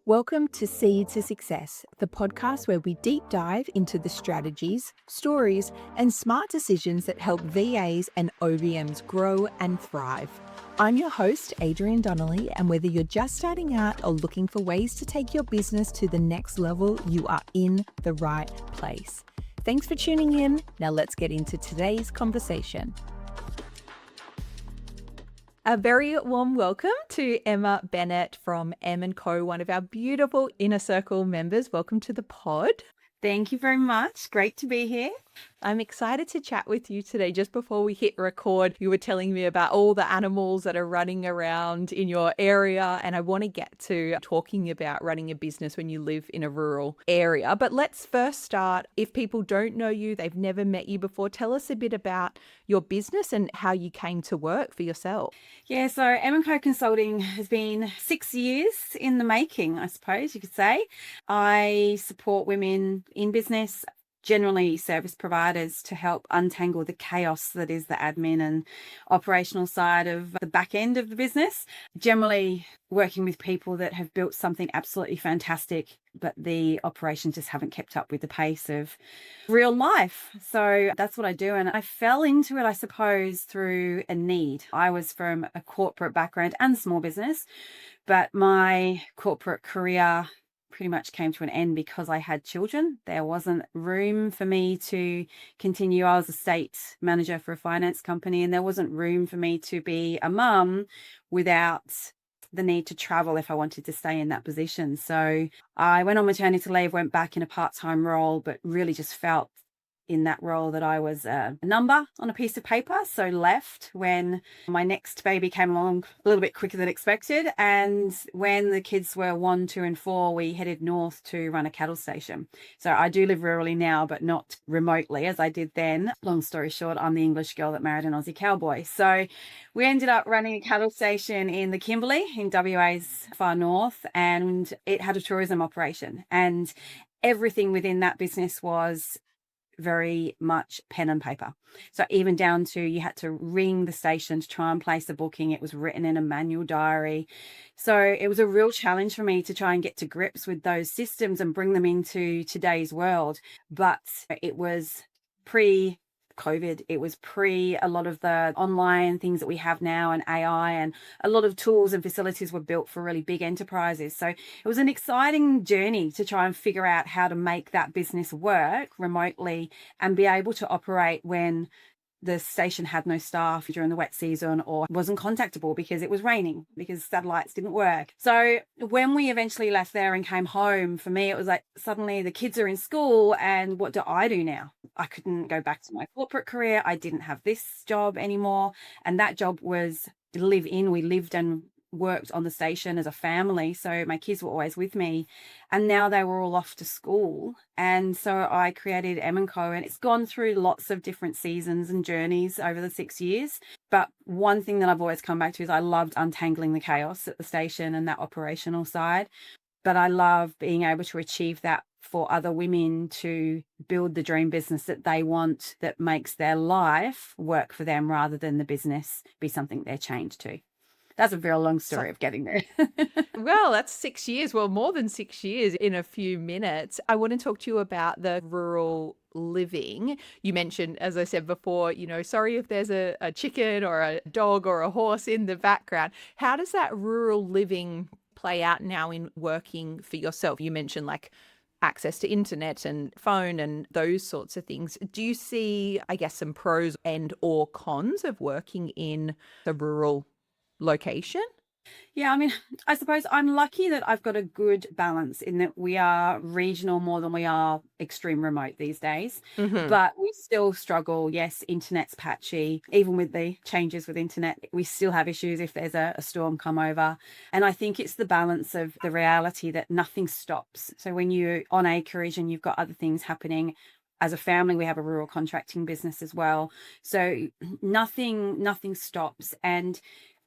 Welcome to Seed to Success, the podcast where we deep dive into the strategies, stories, and smart decisions that help VAs and OBMs grow and thrive. I'm your host, Adrienne Donnelly, and whether you're just starting out or looking for ways to take your business to the next level, you are in the right place. Thanks for tuning in. Now let's get into today's conversation. A very warm welcome to Emma Bennett from Em & Co, one of our beautiful Inner Circle members. Welcome to the pod. Thank you very much. Great to be here. I'm excited to chat with you today. Just before we hit record, you were telling me about all the animals that are running around in your area, and I want to get to talking about running a business when you live in a rural area. But let's first start. If people don't know you, they've never met you before, tell us a bit about your business and how you came to work for yourself. Yeah, so Em & Co Consulting has been 6 years in the making, I suppose you could say. I support women in business, generally service providers, to help untangle the chaos that is the admin and operational side of the back end of the business. Generally working with people that have built something absolutely fantastic, but the operations just haven't kept up with the pace of real life. So that's what I do. And I fell into it, I suppose, through a need. I was from a corporate background and small business, but my corporate career pretty much came to an end because I had children. There wasn't room for me to continue. I was a state manager for a finance company, and there wasn't room for me to be a mum without the need to travel if I wanted to stay in that position. So I went on maternity leave, went back in a part-time role, but really just felt in that role that I was a number on a piece of paper. So left when my next baby came along a little bit quicker than expected. And when the kids were 1, 2, and 4, we headed north to run a cattle station. So I do live rurally now, but not remotely as I did then. Long story short, I'm the English girl that married an Aussie cowboy. So we ended up running a cattle station in the Kimberley in WA's far north, and it had a tourism operation. And everything within that business was very much pen and paper. So even down to you had to ring the station to try and place a booking. It was written in a manual diary. So it was a real challenge for me to try and get to grips with those systems and bring them into today's world. But it was pre-COVID. It was pre a lot of the online things that we have now and AI, and a lot of tools and facilities were built for really big enterprises. So it was an exciting journey to try and figure out how to make that business work remotely and be able to operate when the station had no staff during the wet season or wasn't contactable because it was raining, because satellites didn't work. So when we eventually left there and came home, for me, it was like suddenly the kids are in school, and what do I do now? I couldn't go back to my corporate career. I didn't have this job anymore. And that job was live in. We lived and worked on the station as a family, so my kids were always with me, and now they were all off to school. And so I created Em & Co, and it's gone through lots of different seasons and journeys over the 6 years. But one thing that I've always come back to is I loved untangling the chaos at the station and that operational side, but I love being able to achieve that for other women to build the dream business that they want, that makes their life work for them rather than the business be something they're chained to. That's a very long story of getting there. Well, that's 6 years. Well, more than 6 years in a few minutes. I want to talk to you about the rural living. You mentioned, as I said before, sorry if there's a chicken or a dog or a horse in the background. How does that rural living play out now in working for yourself? You mentioned like access to internet and phone and those sorts of things. Do you see, I guess, some pros and or cons of working in the rural location? Yeah, I mean, I suppose I'm lucky that I've got a good balance in that we are regional more than we are extreme remote these days. But we still struggle. Yes, internet's patchy. Even with the changes with internet, we still have issues if there's a storm come over. And I think it's the balance of the reality that nothing stops. So when you're on acreage and you've got other things happening, as a family, we have a rural contracting business as well. So nothing stops. And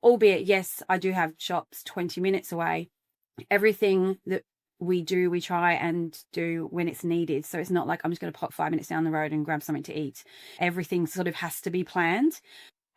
albeit, yes, I do have shops 20 minutes away. Everything that we do, we try and do when it's needed. So it's not like I'm just going to pop 5 minutes down the road and grab something to eat. Everything sort of has to be planned.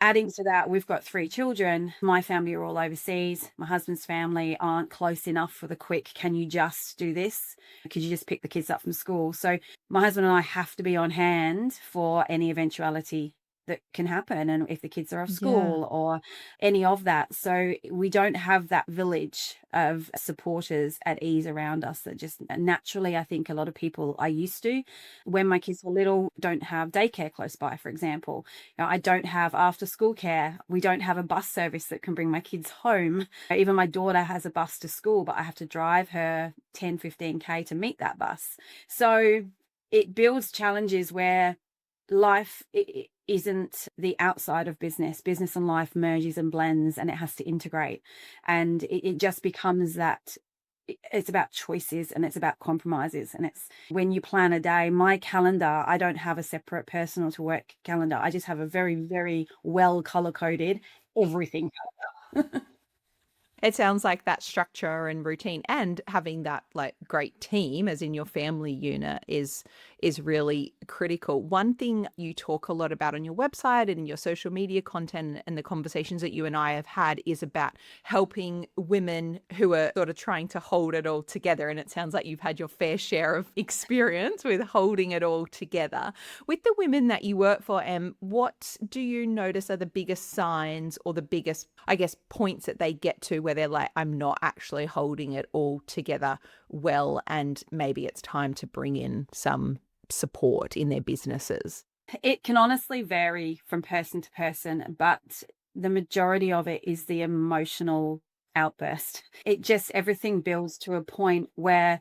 Adding to that, we've got 3 children. My family are all overseas. My husband's family aren't close enough for the quick, "Can you just do this? Could you just pick the kids up from school?" So my husband and I have to be on hand for any eventuality that can happen, and if the kids are off Yeah. school or any of that. So we don't have that village of supporters at ease around us that just naturally, I think a lot of people are used to. When my kids were little, don't have daycare close by, for example. I don't have after school care. We don't have a bus service that can bring my kids home. Even my daughter has a bus to school, but I have to drive her 10, 15K to meet that bus. So it builds challenges where life isn't the outside of business. Business and life merges and blends, and it has to integrate. And it just becomes that it's about choices and it's about compromises. And it's when you plan a day, my calendar, I don't have a separate personal to work calendar. I just have a very, very well color coded everything. It sounds like that structure and routine and having that like great team as in your family unit is really critical. One thing you talk a lot about on your website and in your social media content and the conversations that you and I have had is about helping women who are sort of trying to hold it all together. And it sounds like you've had your fair share of experience with holding it all together. With the women that you work for, what do you notice are the biggest signs or the biggest, I guess, points that they get to where they're like, I'm not actually holding it all together well, and maybe it's time to bring in some support in their businesses? It can honestly vary from person to person, but the majority of it is the emotional outburst. It just everything builds to a point where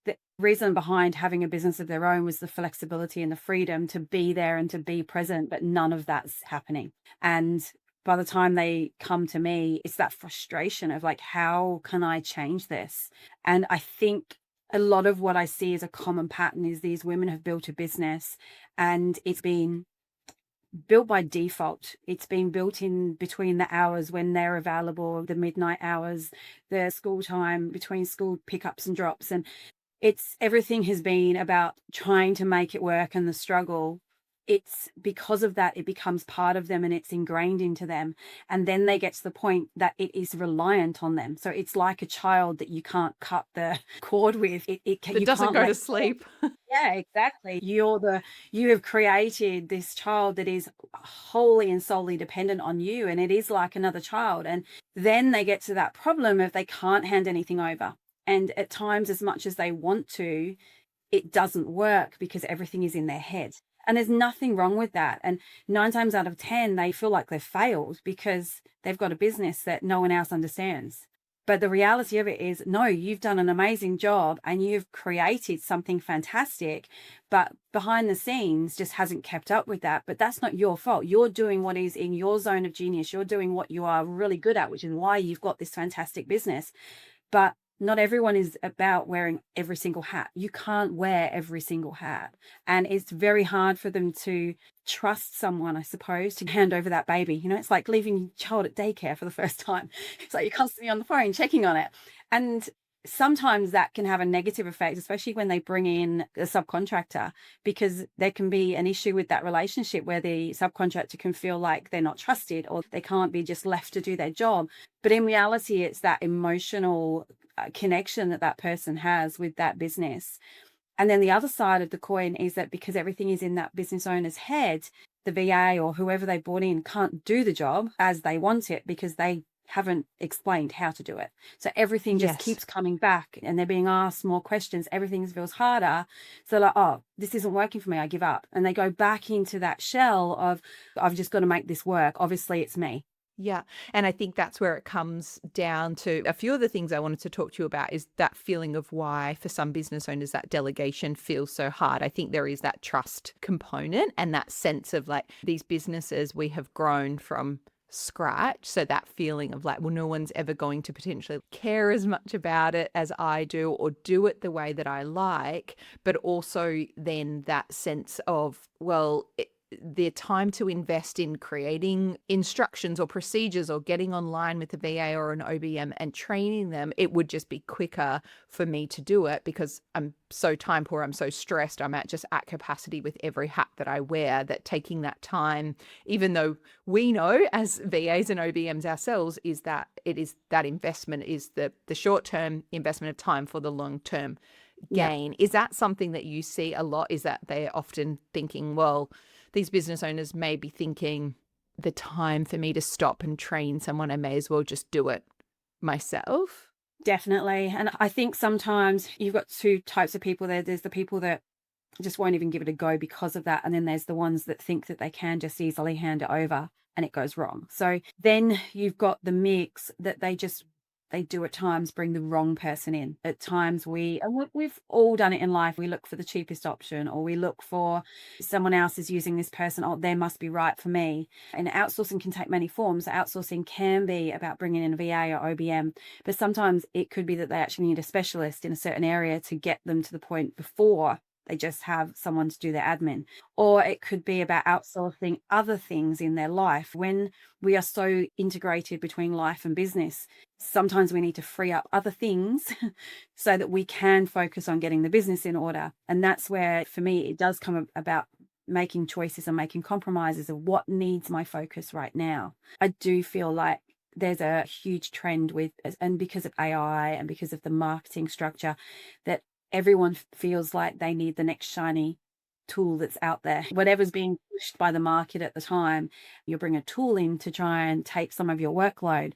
the reason behind having a business of their own was the flexibility and the freedom to be there and to be present, but none of that's happening. And by the time they come to me, it's that frustration of like, how can I change this? And I think a lot of what I see as a common pattern is these women have built a business and it's been built by default. It's been built in between the hours when they're available, the midnight hours, the school time between school pickups and drops. And it's everything has been about trying to make it work and the struggle. It's because of that, it becomes part of them and it's ingrained into them. And then they get to the point that it is reliant on them. So it's like a child that you can't cut the cord with. That You doesn't can't go to let go. sleep. Yeah, exactly. You have created this child that is wholly and solely dependent on you, and it is like another child. And then they get to that problem of they can't hand anything over. And at times, as much as they want to, it doesn't work because everything is in their head. And there's nothing wrong with that. And 9 times out of 10, they feel like they've failed because they've got a business that no one else understands. But the reality of it is, no, you've done an amazing job and you've created something fantastic, but behind the scenes just hasn't kept up with that. But that's not your fault. You're doing what is in your zone of genius. You're doing what you are really good at, which is why you've got this fantastic business. But not everyone is about wearing every single hat. You can't wear every single hat. And it's very hard for them to trust someone, I suppose, to hand over that baby. It's like leaving your child at daycare for the first time. It's like you're constantly on the phone checking on it. And sometimes that can have a negative effect, especially when they bring in a subcontractor, because there can be an issue with that relationship where the subcontractor can feel like they're not trusted or they can't be just left to do their job. But in reality, it's that emotional connection that person has with that business. And then the other side of the coin is that because everything is in that business owner's head, the VA or whoever they brought in can't do the job as they want it because they haven't explained how to do it. So everything just Yes. keeps coming back and they're being asked more questions. Everything feels harder. So like, oh, this isn't working for me. I give up. And they go back into that shell of, I've just got to make this work. Obviously, it's me. Yeah. And I think that's where it comes down to a few of the things I wanted to talk to you about is that feeling of why for some business owners that delegation feels so hard. I think there is that trust component and that sense of like these businesses we have grown from scratch. So that feeling of like, well, no one's ever going to potentially care as much about it as I do or do it the way that I like. But also then that sense of, well, the time to invest in creating instructions or procedures or getting online with a VA or an OBM and training them, it would just be quicker for me to do it because I'm so time poor, I'm so stressed, I'm at capacity with every hat that I wear, that taking that time, even though we know as VAs and OBMs ourselves, is that it is that investment is the short-term investment of time for the long-term Yeah. gain. Is that something that you see a lot? Is that they're often thinking, well, these business owners may be thinking the time for me to stop and train someone, I may as well just do it myself? Definitely. And I think sometimes you've got two types of people there. There's the people that just won't even give it a go because of that. And then there's the ones that think that they can just easily hand it over and it goes wrong. So then you've got the mix that they do at times bring the wrong person in. At times we've all done it in life. We look for the cheapest option, or we look for someone else is using this person. Oh, they must be right for me. And outsourcing can take many forms. Outsourcing can be about bringing in a VA or OBM, but sometimes it could be that they actually need a specialist in a certain area to get them to the point before they just have someone to do their admin. Or it could be about outsourcing other things in their life. When we are so integrated between life and business, sometimes we need to free up other things so that we can focus on getting the business in order. And that's where, for me, it does come about making choices and making compromises of what needs my focus right now. I do feel like there's a huge trend with, and because of AI and because of the marketing structure, that everyone feels like they need the next shiny tool that's out there. Whatever's being pushed by the market at the time, you bring a tool in to try and take some of your workload.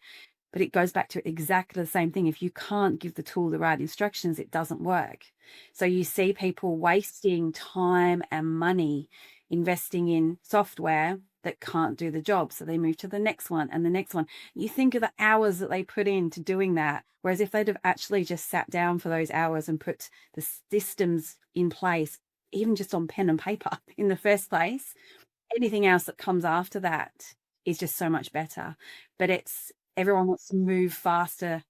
But it goes back to exactly the same thing. If you can't give the tool the right instructions, it doesn't work. So you see people wasting time and money investing in software that can't do the job. So they move to the next one and the next one. You think of the hours that they put into doing that. Whereas if they'd have actually just sat down for those hours and put the systems in place, even just on pen and paper in the first place, anything else that comes after that is just so much better. But everyone wants to move faster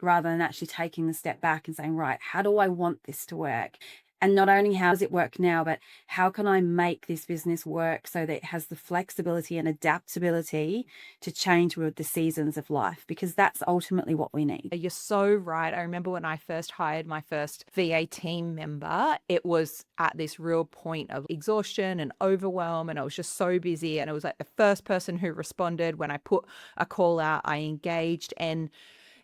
rather than actually taking the step back and saying, right, how do I want this to work? And not only how does it work now, but how can I make this business work so that it has the flexibility and adaptability to change with the seasons of life? Because that's ultimately what we need. You're so right. I remember when I first hired my first VA team member, it was at this real point of exhaustion and overwhelm, and I was just so busy. And it was like the first person who responded when I put a call out, I engaged, and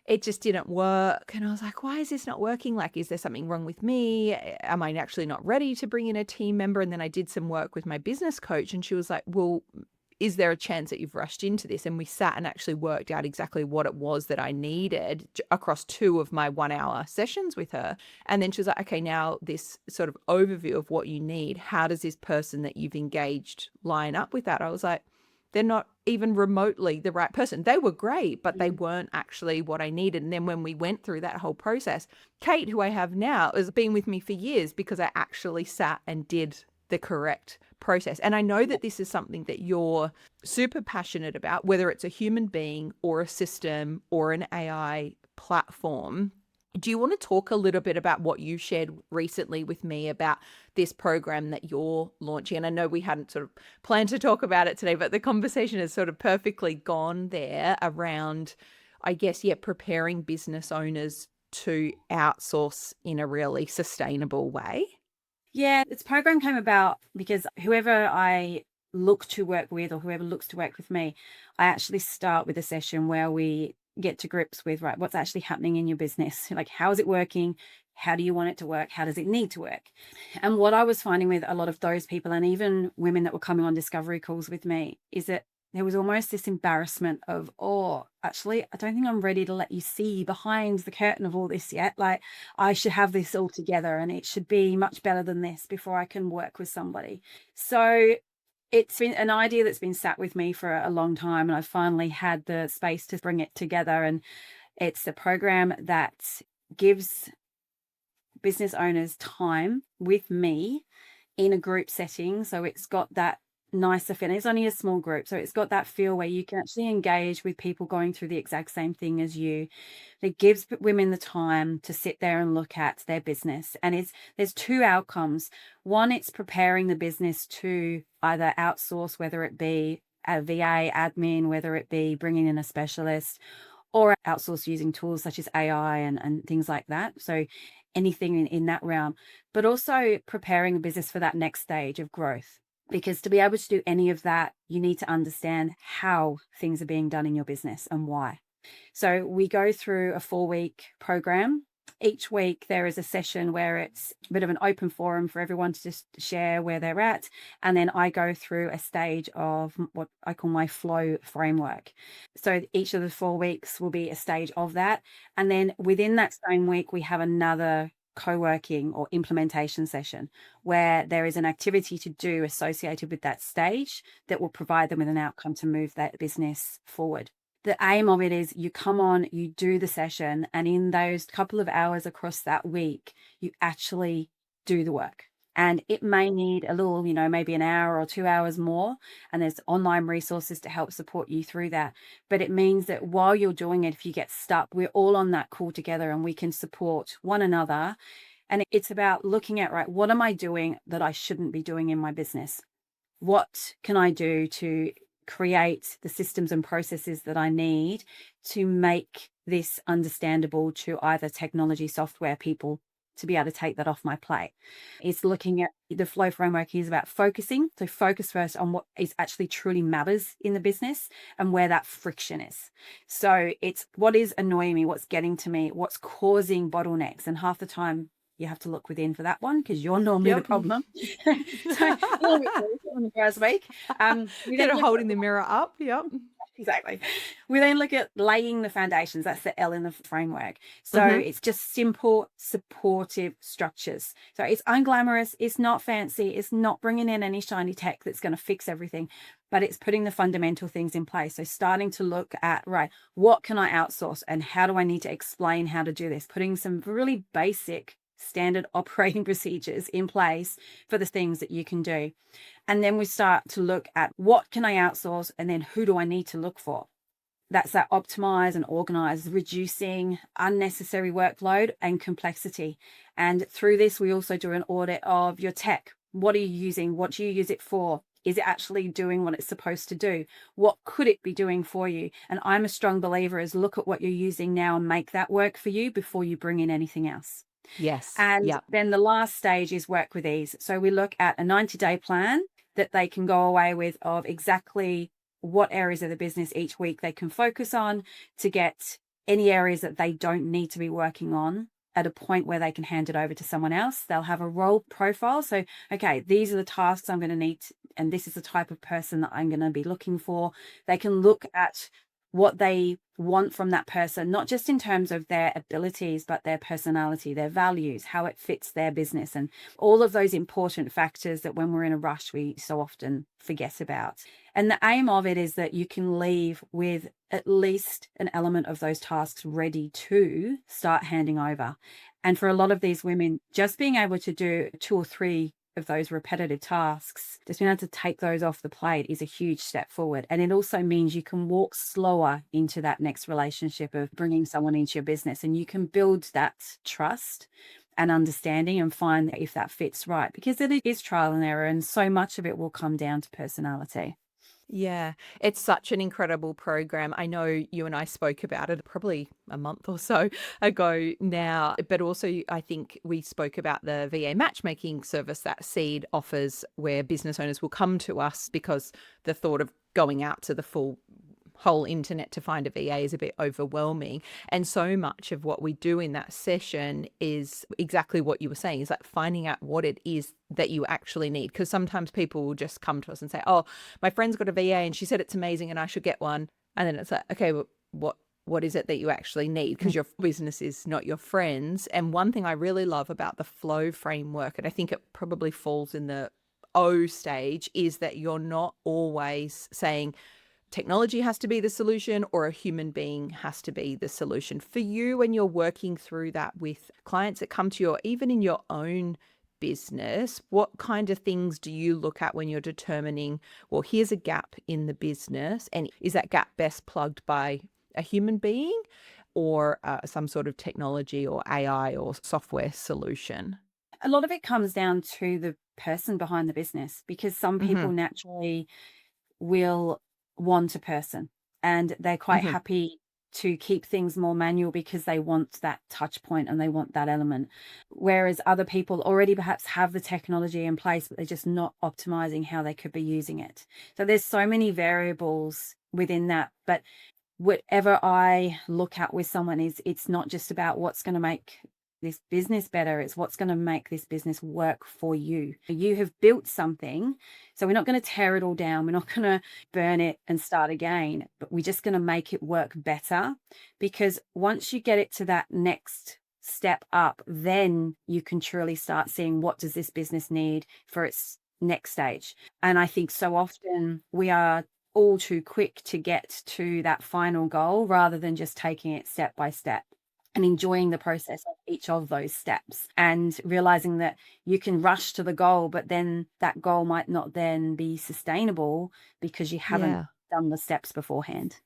it just didn't work. And I was like, why is this not working? Like, is there something wrong with me? Am I actually not ready to bring in a team member? And then I did some work with my business coach, and she was like, well, is there a chance that you've rushed into this? And we sat and actually worked out exactly what it was that I needed across 2 of my 1-hour sessions with her. And then she was like, okay, now this sort of overview of what you need, how does this person that you've engaged line up with that? I was like, they're not even remotely the right person. They were great, but they weren't actually what I needed. And then when we went through that whole process, Kate, who I have now, has been with me for years because I actually sat and did the correct process. And I know that this is something that you're super passionate about, whether it's a human being or a system or an AI platform. Do you want to talk a little bit about what you shared recently with me about this program that you're launching? And I know we hadn't sort of planned to talk about it today, but the conversation has sort of perfectly gone there around, I guess, preparing business owners to outsource in a really sustainable way. Yeah, this program came about because whoever I look to work with or whoever looks to work with me, I actually start with a session where we get to grips with, right, what's actually happening in your business? Like, how is it working? How do you want it to work? How does it need to work? And what I was finding with a lot of those people, and even women that were coming on discovery calls with me, is that there was almost this embarrassment of, oh, actually, I don't think I'm ready to let you see behind the curtain of all this yet. Like, I should have this all together and it should be much better than this before I can work with somebody. So it's been an idea that's been sat with me for a long time, and I finally had the space to bring it together. And it's a program that gives business owners time with me in a group setting. So it's got that nicer feel. It's only a small group, so it's got that feel where you can actually engage with people going through the exact same thing as you. It gives women the time to sit there and look at their business. And there's two outcomes. One, it's preparing the business to either outsource, whether it be a VA admin, whether it be bringing in a specialist, or outsource using tools such as AI and things like that. So anything in that realm, but also preparing a business for that next stage of growth. Because to be able to do any of that, you need to understand how things are being done in your business and why. So we go through a 4-week program. Each week there is a session where it's a bit of an open forum for everyone to just share where they're at. And then I go through a stage of what I call my flow framework. So each of the 4 weeks will be a stage of that. And then within that same week, we have another co-working or implementation session where there is an activity to do associated with that stage that will provide them with an outcome to move that business forward. The aim of it is you come on, you do the session, and in those couple of hours across that week, you actually do the work. And it may need a little, maybe an hour or 2 hours more. And there's online resources to help support you through that. But it means that while you're doing it, if you get stuck, we're all on that call together and we can support one another. And it's about looking at, right, what am I doing that I shouldn't be doing in my business? What can I do to create the systems and processes that I need to make this understandable to either technology, software people, to be able to take that off my plate? It's looking at the flow framework is about focusing. So focus first on what is actually truly matters in the business and where that friction is. So it's what is annoying me, what's getting to me, what's causing bottlenecks. And half the time you have to look within for that one because you're normally the problem. So on the first week, Get a holding the mirror up. Yep. Exactly. We then look at laying the foundations. That's the L in the framework. So it's just simple, supportive structures. So it's unglamorous. It's not fancy. It's not bringing in any shiny tech that's going to fix everything, but it's putting the fundamental things in place. So starting to look at, right, what can I outsource and how do I need to explain how to do this? Putting some really basic standard operating procedures in place for the things that you can do. And then we start to look at what can I outsource and then who do I need to look for? That's that optimize and organize, reducing unnecessary workload and complexity. And through this, we also do an audit of your tech. What are you using? What do you use it for? Is it actually doing what it's supposed to do? What could it be doing for you? And I'm a strong believer is look at what you're using now and make that work for you before you bring in anything else. Yes. And then the last stage is work with ease. So we look at a 90-day plan that they can go away with of exactly what areas of the business each week they can focus on to get any areas that they don't need to be working on at a point where they can hand it over to someone else. They'll have a role profile. So, okay, these are the tasks I'm going to need, and this is the type of person that I'm going to be looking for. They can look at what they want from that person, not just in terms of their abilities, but their personality, their values, how it fits their business, and all of those important factors that when we're in a rush, we so often forget about. And the aim of it is that you can leave with at least an element of those tasks ready to start handing over. And for a lot of these women, just being able to do 2 or 3 of those repetitive tasks, just being able to take those off the plate is a huge step forward. And it also means you can walk slower into that next relationship of bringing someone into your business, and you can build that trust and understanding and find if that fits right, because it is trial and error, and so much of it will come down to personality. Yeah, it's such an incredible program. I know you and I spoke about it probably a month or so ago now, but also I think we spoke about the VA matchmaking service that Seed offers, where business owners will come to us because the thought of going out to the full whole internet to find a VA is a bit overwhelming. And so much of what we do in that session is exactly what you were saying, is like finding out what it is that you actually need. Because sometimes people will just come to us and say, oh, my friend's got a VA and she said it's amazing and I should get one. And then it's like, okay, well, what is it that you actually need? Because your business is not your friend's. And one thing I really love about the flow framework, and I think it probably falls in the O stage, is that you're not always saying technology has to be the solution or a human being has to be the solution. For you, when you're working through that with clients that come to you, or even in your own business, what kind of things do you look at when you're determining, well, here's a gap in the business, and is that gap best plugged by a human being or some sort of technology or AI or software solution? A lot of it comes down to the person behind the business, because some Hmm. people naturally will want a person and they're quite Hmm. happy to keep things more manual because they want that touch point and they want that element. Whereas other people already perhaps have the technology in place, but they're just not optimizing how they could be using it. So there's so many variables within that. But whatever I look at with someone is, it's not just about what's going to make this business better, it's what's going to make this business work for you. You have built something, so we're not going to tear it all down, we're not going to burn it and start again, but we're just going to make it work better. Because once you get it to that next step up, then you can truly start seeing, what does this business need for its next stage? And I think so often we are all too quick to get to that final goal rather than just taking it step by step and enjoying the process of each of those steps, and realizing that you can rush to the goal, but then that goal might not then be sustainable because you haven't Yeah. done the steps beforehand.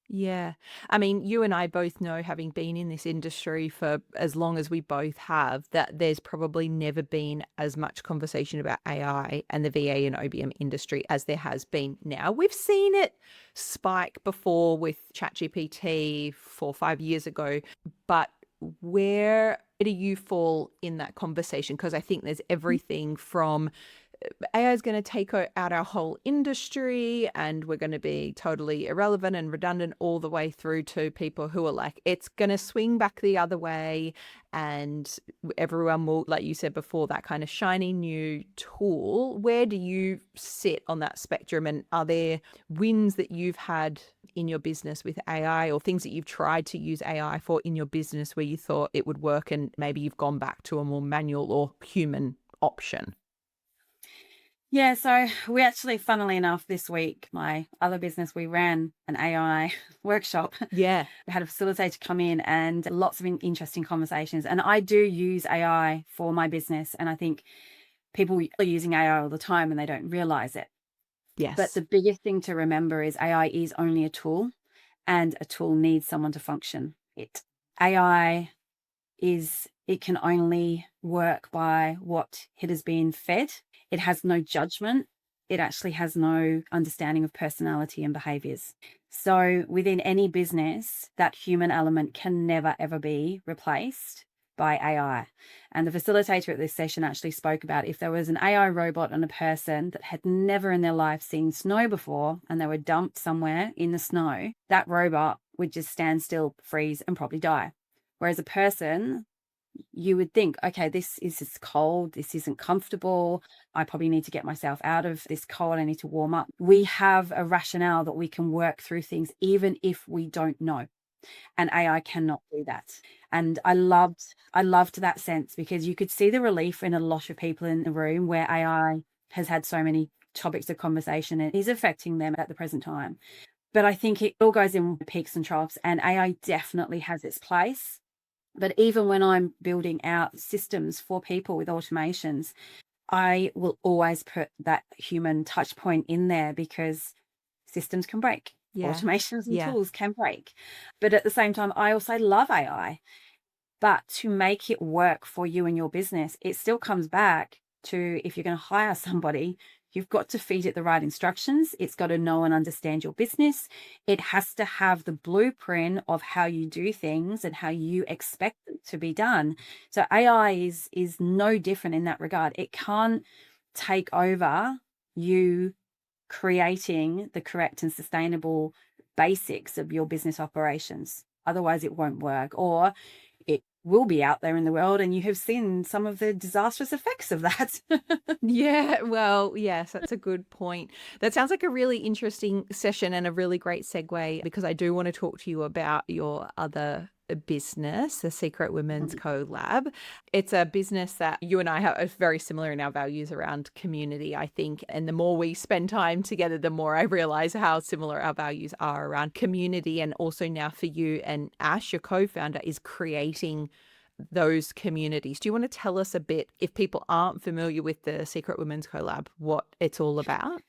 Yeah. I mean, you and I both know, having been in this industry for as long as we both have, that there's probably never been as much conversation about AI and the VA and OBM industry as there has been now. We've seen it spike before with ChatGPT 4 or 5 years ago, but where do you fall in that conversation? Because I think there's everything from AI is going to take out our whole industry and we're going to be totally irrelevant and redundant, all the way through to people who are like, it's going to swing back the other way. And everyone will, like you said before, that kind of shiny new tool. Where do you sit on that spectrum? And are there wins that you've had in your business with AI, or things that you've tried to use AI for in your business where you thought it would work and maybe you've gone back to a more manual or human option? Yeah, so we actually, funnily enough, this week, my other business, we ran an AI workshop. Yeah. We had a facilitator come in and lots of interesting conversations. And I do use AI for my business. And I think people are using AI all the time and they don't realize it. But Yes. the biggest thing to remember is AI is only a tool, and a tool needs someone to function it. AI it can only work by what it has been fed. It has no judgment. It actually has no understanding of personality and behaviors. So within any business, that human element can never, ever be replaced by AI. And the facilitator at this session actually spoke about, if there was an AI robot and a person that had never in their life seen snow before and they were dumped somewhere in the snow, that robot would just stand still, freeze, and probably die. Whereas a person, you would think, okay, this is just cold, this isn't comfortable, I probably need to get myself out of this cold, I need to warm up. We have a rationale that we can work through things even if we don't know. And AI cannot do that. And I loved that sense, because you could see the relief in a lot of people in the room where AI has had so many topics of conversation and is affecting them at the present time. But I think it all goes in peaks and troughs, and AI definitely has its place. But even when I'm building out systems for people with automations, I will always put that human touch point in there, because systems can break, Yeah. automations and Yeah. tools can break. But at the same time, I also love AI. But to make it work for you and your business, it still comes back to, if you're going to hire somebody, you've got to feed it the right instructions. It's got to know and understand your business. It has to have the blueprint of how you do things and how you expect it to be done. So AI is no different in that regard. It can't take over you creating the correct and sustainable basics of your business operations. Otherwise, it won't work, or it will be out there in the world, and you have seen some of the disastrous effects of that. Yeah, well, yes, that's a good point. That sounds like a really interesting session and a really great segue, because I do want to talk to you about your other business, the Secret Women's Collab. It's a business that you and I are very similar in our values around community, I think. And the more we spend time together, the more I realize how similar our values are around community. And also now for you and Ash, your co-founder, is creating those communities. Do you want to tell us a bit, if people aren't familiar with the Secret Women's Collab, what it's all about?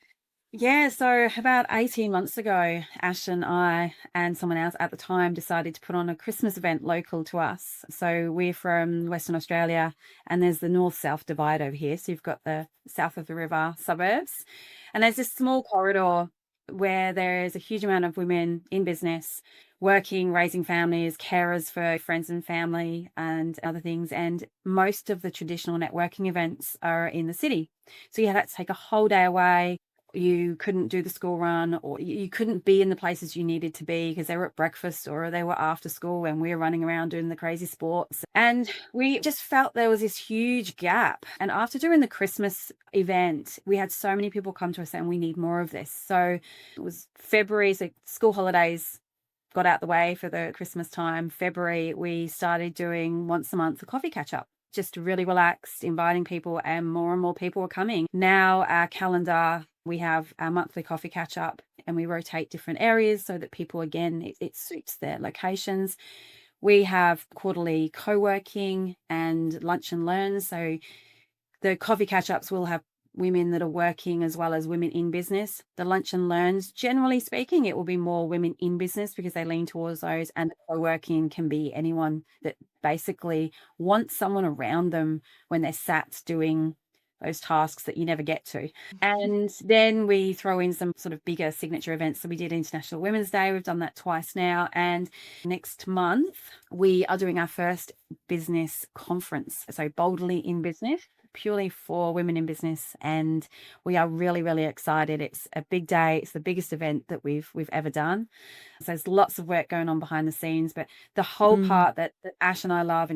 Yeah, so about 18 months ago, Ash and I and someone else at the time decided to put on a Christmas event local to us. So we're from Western Australia, and there's the north-south divide over here. So you've got the south of the river suburbs, and there's this small corridor where there's a huge amount of women in business, working, raising families, carers for friends and family, and other things. And most of the traditional networking events are in the city. So you had to take a whole day away. You couldn't do the school run, or you couldn't be in the places you needed to be because they were at breakfast or they were after school when we were running around doing the crazy sports. And we just felt there was this huge gap. And after doing the Christmas event, we had so many people come to us saying we need more of this. So it was February, so school holidays got out the way for the Christmas time. February, we started doing once a month a coffee catch up, just really relaxed, inviting people, and more people were coming. Now our calendar, we have our monthly coffee catch up, and we rotate different areas so that people, again, it suits their locations. We have quarterly co-working and lunch and learn. So the coffee catch ups will have women that are working as well as women in business. The lunch and learns, generally speaking, it will be more women in business because they lean towards those. And the co-working can be anyone that basically wants someone around them when they're sat doing those tasks that you never get to. And then we throw in some sort of bigger signature events. So we did International Women's Day. We've done that twice now. And next month, we are doing our first business conference. So Boldly in Business, purely for women in business, and we are really excited. It's a big day. It's the biggest event that we've ever done. So there's lots of work going on behind the scenes, but the whole part that Ash and I love,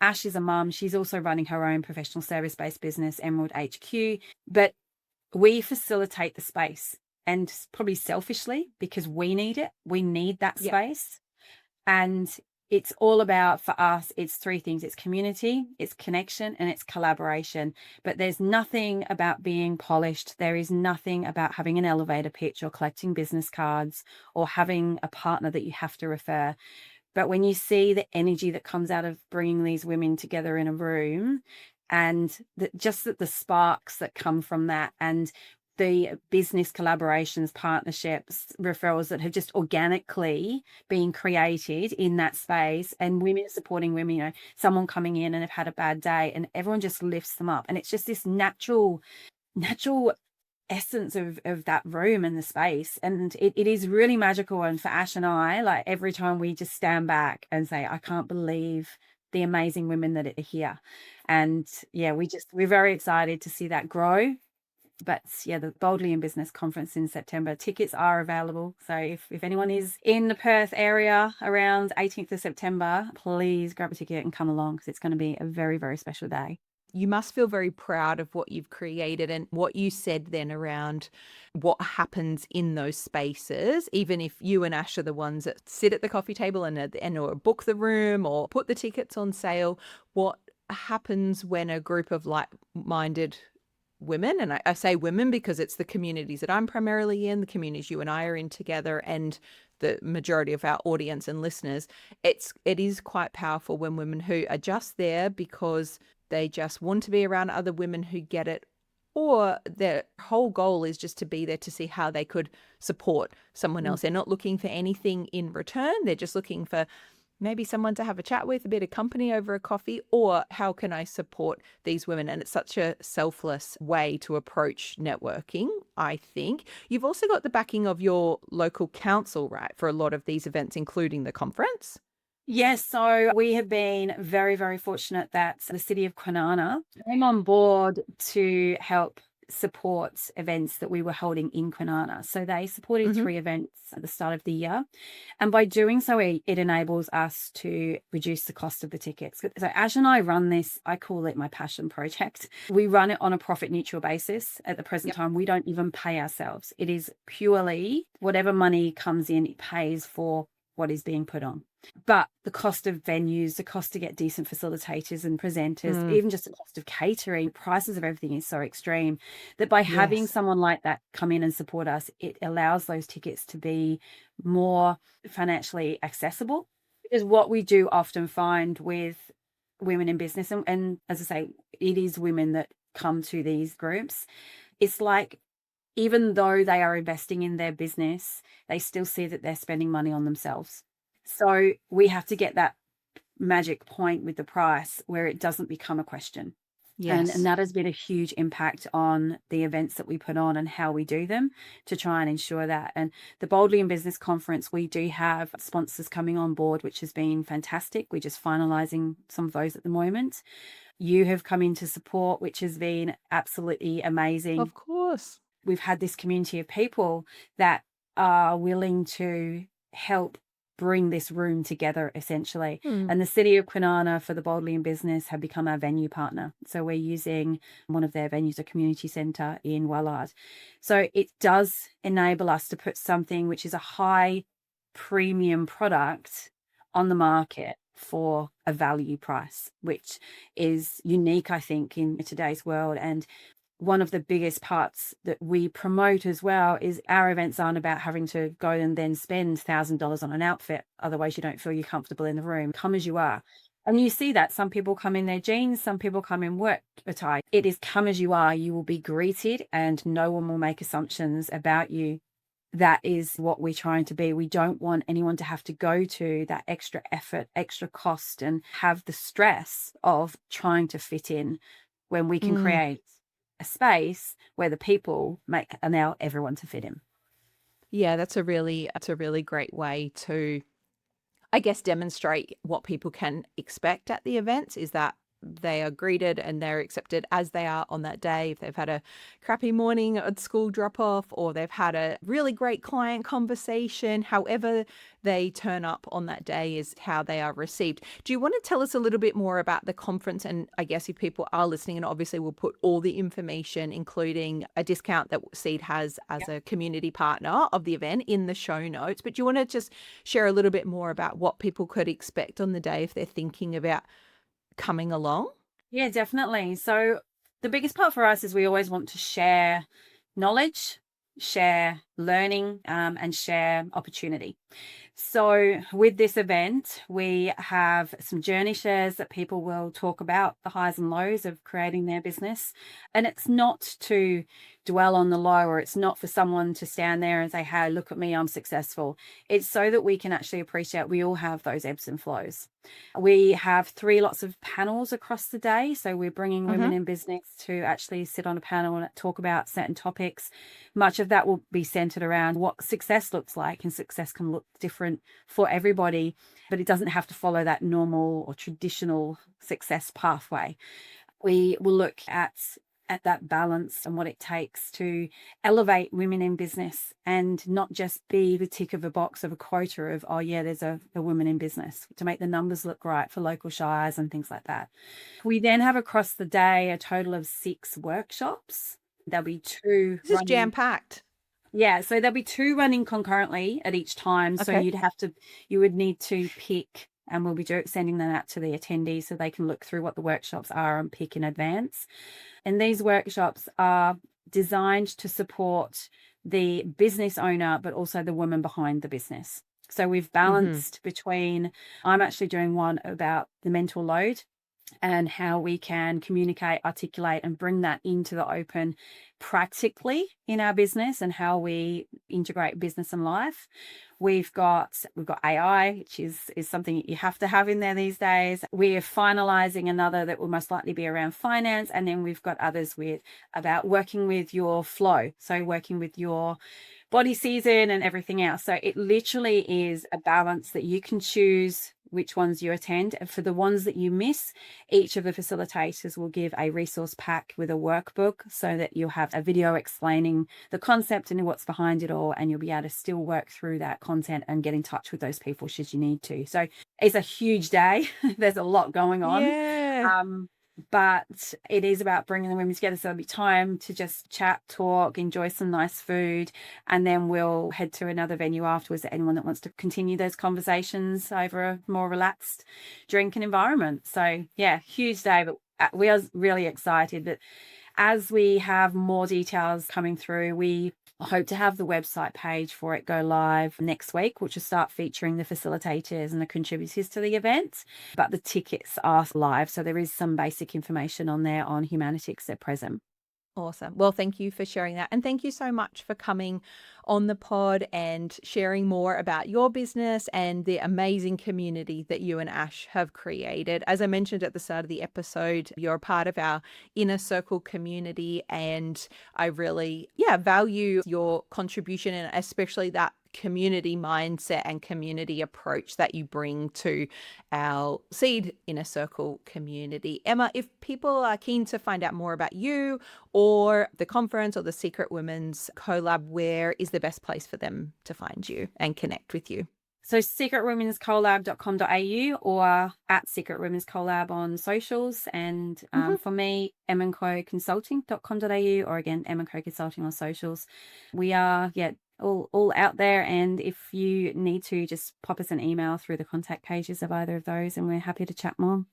Ash is a mum. She's also running her own professional service-based business, Emerald HQ, but we facilitate the space, and probably selfishly because we need it. We need that space. And it's all about, for us, it's three things. It's community, it's connection, and it's collaboration. But there's nothing about being polished. There is nothing about having an elevator pitch or collecting business cards or having a partner that you have to refer. But when you see the energy that comes out of bringing these women together in a room, and just the sparks that come from that, and the business collaborations, partnerships, referrals that have just organically been created in that space, and women supporting women, someone coming in and have had a bad day and everyone just lifts them up. And it's just this natural essence of that room and the space. And it is really magical. And for Ash and I, like every time we just stand back and say, I can't believe the amazing women that are here. And yeah, we're very excited to see that grow. But yeah, the Boldly in Business conference in September, tickets are available. So if anyone is in the Perth area around 18th of September, please grab a ticket and come along, because it's going to be a very special day. You must feel very proud of what you've created and what you said then around what happens in those spaces, even if you and Ash are the ones that sit at the coffee table and or book the room or put the tickets on sale. What happens when a group of like-minded women, and I say women because it's the communities that I'm primarily in, the communities you and I are in together, and the majority of our audience and listeners, it is quite powerful when women who are just there because they just want to be around other women who get it, or their whole goal is just to be there to see how they could support someone else. They're not looking for anything in return. They're just looking for maybe someone to have a chat with, a bit of company over a coffee, or how can I support these women? And it's such a selfless way to approach networking, I think. You've also got the backing of your local council, right, for a lot of these events, including the conference? Yes, so we have been very fortunate that the city of Kwinana came on board to help support events that we were holding in Kwinana. So they supported 3 events at the start of the year. And by doing so, it enables us to reduce the cost of the tickets. So Ash and I run this, I call it my passion project. We run it on a profit neutral basis. At the present time, we don't even pay ourselves. It is purely whatever money comes in, it pays for what is being put on. But the cost of venues, the cost to get decent facilitators and presenters, even just the cost of catering, prices of everything is so extreme that by having someone like that come in and support us, it allows those tickets to be more financially accessible. Because what we do often find with women in business. And as I say, it is women that come to these groups. It's like, even though they are investing in their business, they still see that they're spending money on themselves. So we have to get that magic point with the price where it doesn't become a question. And Yes. that has been a huge impact on the events that we put on and how we do them to try and ensure that. And the Boldly in Business conference, we do have sponsors coming on board, which has been fantastic. We're just finalizing some of those at the moment. You have come in to support, which has been absolutely amazing. Of course. We've had this community of people that are willing to help bring this room together, essentially. Mm. And the City of Kwinana for the Boldly in Business have become our venue partner. So we're using one of their venues, a community centre in Wellard. So it does enable us to put something which is a high premium product on the market for a value price, which is unique, I think, in today's world. And one of the biggest parts that we promote as well is our events aren't about having to go and then spend $1,000 on an outfit. Otherwise, you don't feel you're comfortable in the room. Come as you are. And you see that some people come in their jeans, some people come in work attire. It is come as you are. You will be greeted and no one will make assumptions about you. That is what we're trying to be. We don't want anyone to have to go to that extra effort, extra cost, and have the stress of trying to fit in when we can create a space where the people allow everyone to fit in. Yeah, that's a really great way to, I guess, demonstrate what people can expect at the events, is that they are greeted and they're accepted as they are on that day. If they've had a crappy morning at school drop off, or they've had a really great client conversation, however they turn up on that day is how they are received. Do you want to tell us a little bit more about the conference? And I guess if people are listening, and obviously we'll put all the information, including a discount that Seed has as a community partner of the event, in the show notes. But do you want to just share a little bit more about what people could expect on the day if they're thinking about coming along? Yeah, definitely. So the biggest part for us is we always want to share knowledge, share learning, and share opportunity. So with this event, we have some journey shares that people will talk about the highs and lows of creating their business. And it's not to dwell on the low, or it's not for someone to stand there and say, hey, look at me, I'm successful. It's so that we can actually appreciate we all have those ebbs and flows. We have 3 lots of panels across the day. So we're bringing women in business to actually sit on a panel and talk about certain topics. Much of that will be centered around what success looks like, and success can look different for everybody, but it doesn't have to follow that normal or traditional success pathway. We will look at that balance and what it takes to elevate women in business, and not just be the tick of a box of a quota of, oh yeah, there's a woman in business, to make the numbers look right for local shires and things like that. We then have across the day a total of 6 workshops. There'll be 2 This is jam-packed. Yeah, so there'll be 2 running concurrently at each time. So Okay. you would need to pick, and we'll be sending them out to the attendees so they can look through what the workshops are and pick in advance. And these workshops are designed to support the business owner, but also the woman behind the business. So we've balanced between, I'm actually doing one about the mental load and how we can communicate, articulate, and bring that into the open practically in our business, and how we integrate business and life. We've got AI, which is something you have to have in there these days. We're finalizing another that will most likely be around finance, and then we've got others about working with your flow, so working with your body season and everything else. So it literally is a balance that you can choose which ones you attend. And for the ones that you miss, each of the facilitators will give a resource pack with a workbook, so that you'll have a video explaining the concept and what's behind it all, and you'll be able to still work through that content and get in touch with those people should you need to. So it's a huge day. There's a lot going on. Yeah. But it is about bringing the women together. So there'll be time to just chat, talk, enjoy some nice food, and then we'll head to another venue afterwards for anyone that wants to continue those conversations over a more relaxed drinking environment. So yeah, huge day, but we are really excited that as we have more details coming through, we I hope to have the website page for it go live next week, which will start featuring the facilitators and the contributors to the event. But the tickets are live, so there is some basic information on there on Humanitics at present. Awesome. Well, thank you for sharing that. And thank you so much for coming on the pod and sharing more about your business and the amazing community that you and Ash have created. As I mentioned at the start of the episode, you're a part of our inner circle community. And I really, value your contribution and especially that community mindset and community approach that you bring to our Seed Inner Circle community. Emma, if people are keen to find out more about you or the conference or the Secret Women's Collab, where is the best place for them to find you and connect with you? So secretwomenscollab.com.au or at Secret Women's Collab on socials. And for me, emandcoconsulting.com.au or again, Emma Co Consulting on socials. We are, all out there. And if you need to, just pop us an email through the contact pages of either of those and we're happy to chat more.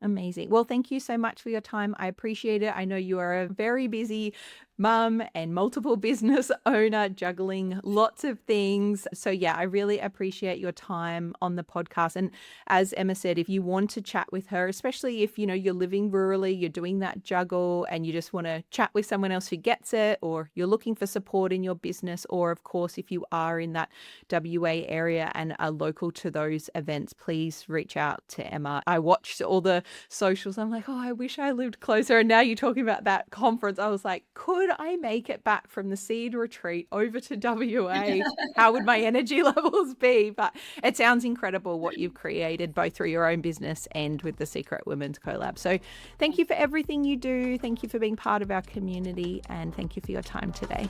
Amazing. Well, thank you so much for your time. I appreciate it. I know you are a very busy mum and multiple business owner, juggling lots of things. So I really appreciate your time on the podcast. And as Emma said, if you want to chat with her, especially if, you're living rurally, you're doing that juggle and you just want to chat with someone else who gets it, or you're looking for support in your business, or of course, if you are in that WA area and are local to those events, please reach out to Emma. I watched all the socials. I'm like, oh, I wish I lived closer. And now you're talking about that conference. I was like, could I make it back from the Seed retreat over to WA? How would my energy levels be? But it sounds incredible what you've created, both through your own business and with the Secret Women's Collab. So thank you for everything you do. Thank you for being part of our community. And thank you for your time today.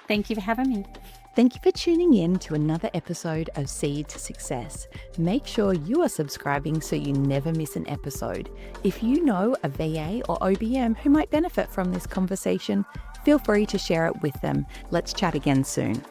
Thank you for having me. Thank you for tuning in to another episode of Seed to Success. Make sure you are subscribing so you never miss an episode. If you know a VA or OBM who might benefit from this conversation, feel free to share it with them. Let's chat again soon.